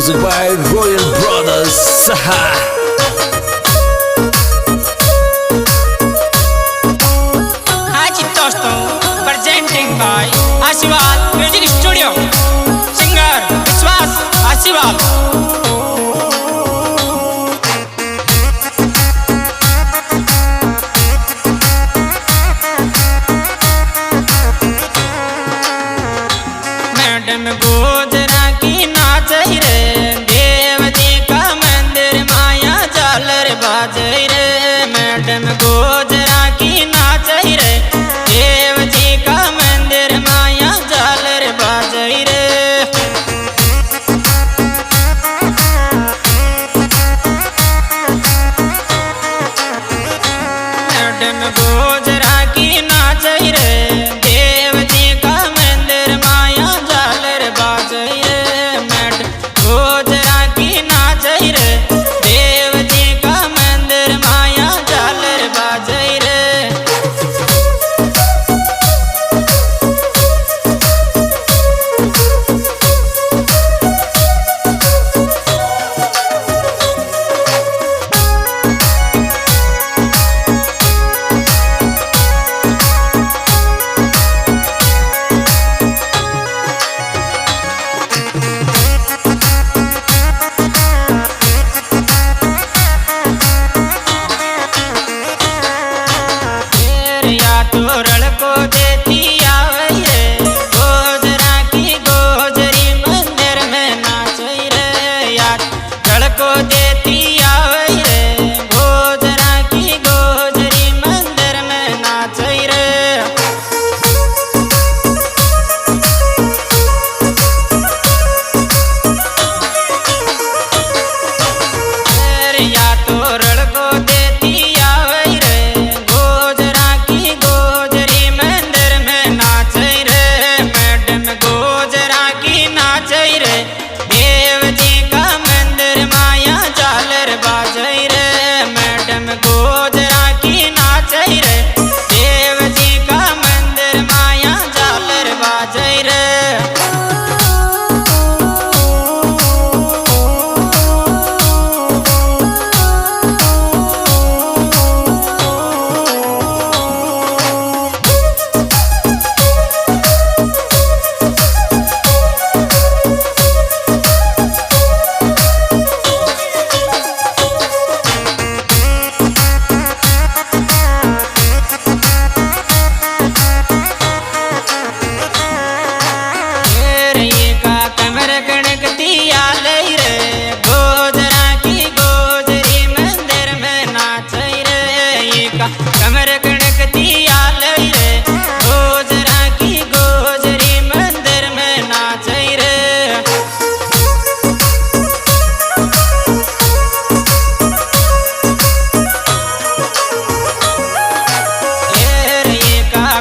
Music by Royal Brothers. हाँ जी दोस्तों, presenting by Ashiwal music studio, singer Vishwas Ashiwal. Madam Gojra की नाच रे, देव जी का मंदिर माया झालर बाज रे। मैडम गोजरा की नाच रे, देव जी का मंदिर माया झालर बाज रे। मैडम गोजरा की नाच रे, देव जी का मंदिर माया झालर बाज रे। मैडम गोजरा की नाच रे, देव जी का मंदिर माया झालर बाज रे। तोरल को देती आवे रे, गोजरा की गोजरी मंदिर में नाच रे। यार गल को देती आवे रे, गोजरा की गोजरी मंदिर में नाच रे। या तोरल को देती आवे रे, गोजरा की गोजरी मंदिर में नाच रे। मैडम गोजरा की नाच रे, देव जी का मंदिर माया झालर बाज रे। मैडम गोजरा की नाच रे, देव जी का मंदिर माया झालर बाज रे। कमर गणकती आले रे, गोजरा की गोजरी मंदिर में नाच रे। कमर गणकती आले रे, गोजरा की गोजरी मंदिर में नाच रे।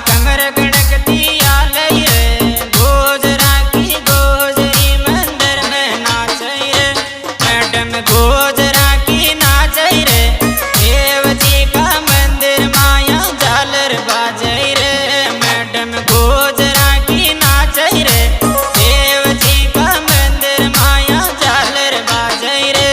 कमर गणकती आले रे, गोजरा की गोजरी मंदिर में नाच रे। मैडम गोजरा की नाच रे, देव जी का मंदिर माया झालर बाज रे। मैडम गोजरा की नाच रे, देव जी का मंदिर माया झालर बाज रे।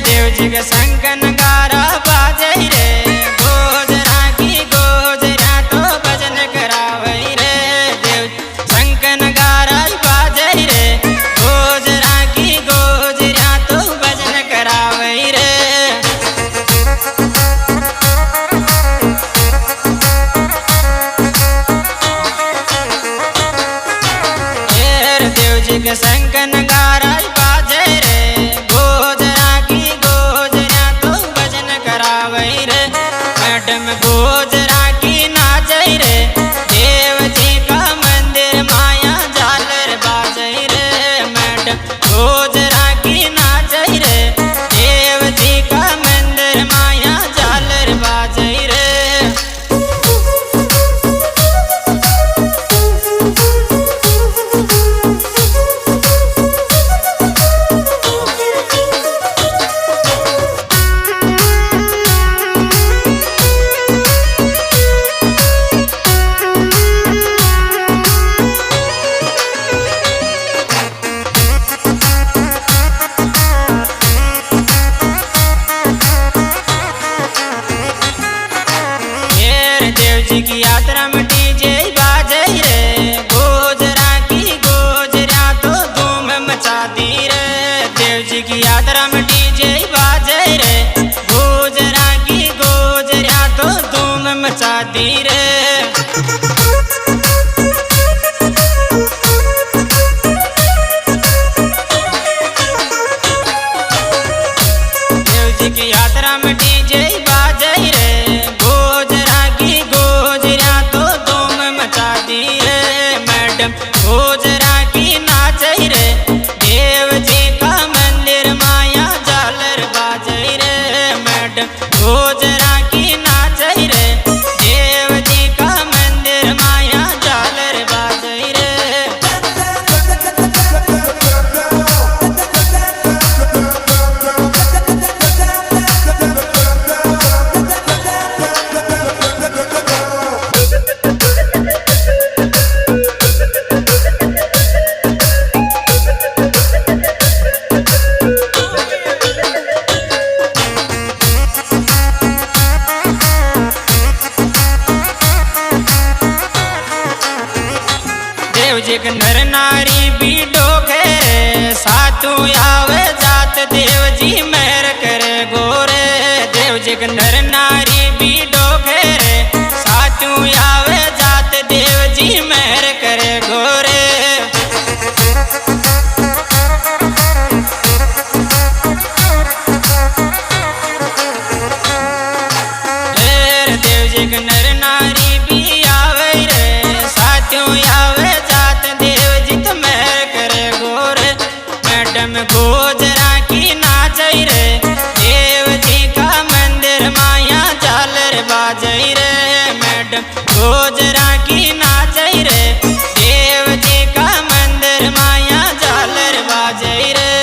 देव जी के शंख नगारा बाजे रे, गोजरा की गोजरा तो भजन करावे रे। देव शंख नगारा बाजे रे, गोजरा की गोजरा तो भजन करावे रे। देव जी के शंख नगारा बाजे रे, गोजरा की गोजरा तो भजन करावे रे। मैडम गोजरा की नाच रे, देव जी का मंदिर माया झालर बाज रे। मैडम गोजरा मचाती रे। देव जी की यात्रा में डीजे बाजई रे, गोजरा की गोजरिया तो धूम मचा दी रे। मैडम गोजरा की नाचई रे, देव जी का मंदिर माया झालर बाजई रे। मैडम गोजरा की नाचई रे, देव जी का मंदिर माया झालर बाजई रे। देव जी के नर नारी भी डोखे रे, सातु आवे जात देव जी मेहर करे गोरे। देव जी के नर नारी भी डोखे रे, सातु आवे जात देव जी मेहर करे गोरे। देव जी के नर नारी भी आवे रे, सातु आवे जात देव जी तो मेहर करे गोरे। मैडम गोजरा की नाचई रे, देव जी का मंदिर माया झालर बाजई रे। मैडम गोजरा की नाचई रे, देव जी का मंदिर माया झालर बाजई रे।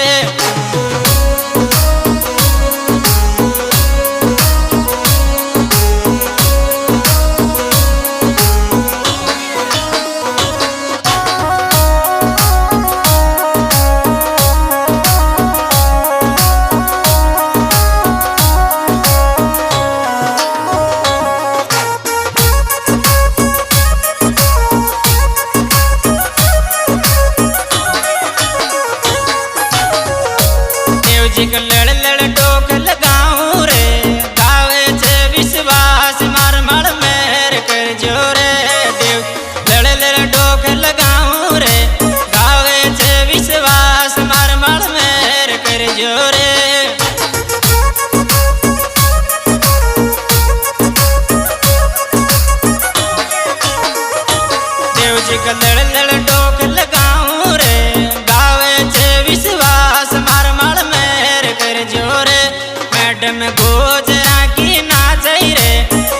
देव जी का लड़ लड़ डोक लगाऊं रे, गावे छे विश्वास मार मार मेहर कर जोरे। देव लड़ लड़ डोक लगाऊं रे, गावे छे विश्वास मार मार मेहर कर जोरे। देव जी का लड़ लड़ डोक लगाऊं रे, गावे छे विश्वास मार मार मेहर कर जोरे। मैडम गोजरा की नाचई रे,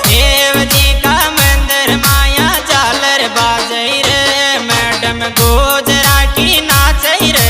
देव जी का मंदिर माया झालर बाजई रे। मैडम गोजरा की नाचई रे,